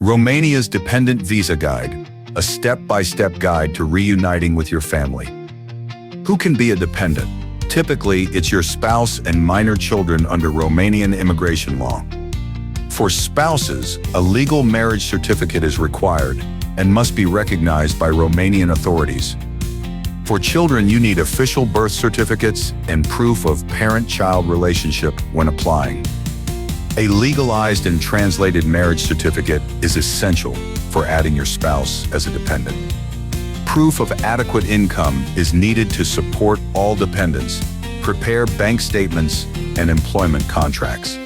Romania's Dependent Visa Guide, a step-by-step guide to reuniting with your family. Who can be a dependent? Typically, it's your spouse and minor children under Romanian immigration law. For spouses, a legal marriage certificate is required and must be recognized by Romanian authorities. For children, you need official birth certificates and proof of parent-child relationship when applying. A legalized and translated marriage certificate is essential for adding your spouse as a dependent. Proof of adequate income is needed to support all dependents. Prepare bank statements and employment contracts.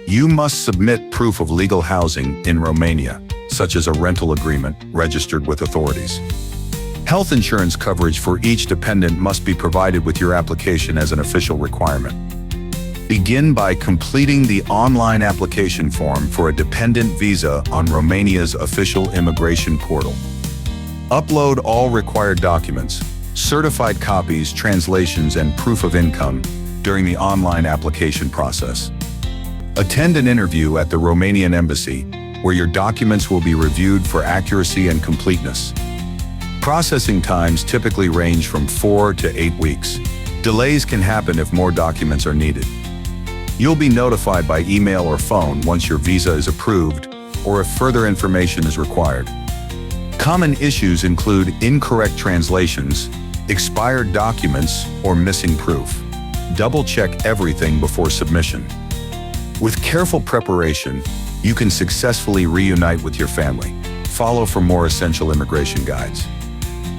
You must submit proof of legal housing in Romania, such as a rental agreement registered with authorities. Health insurance coverage for each dependent must be provided with your application as an official requirement. Begin by completing the online application form for a dependent visa on Romania's official immigration portal. Upload all required documents, certified copies, translations, and proof of income during the online application process. Attend an interview at the Romanian embassy, where your documents will be reviewed for accuracy and completeness. Processing times typically range from 4 to 8 weeks. Delays can happen if more documents are needed. You'll be notified by email or phone once your visa is approved or if further information is required. Common issues include incorrect translations, expired documents, or missing proof. Double-check everything before submission. With careful preparation, you can successfully reunite with your family. Follow for more essential immigration guides.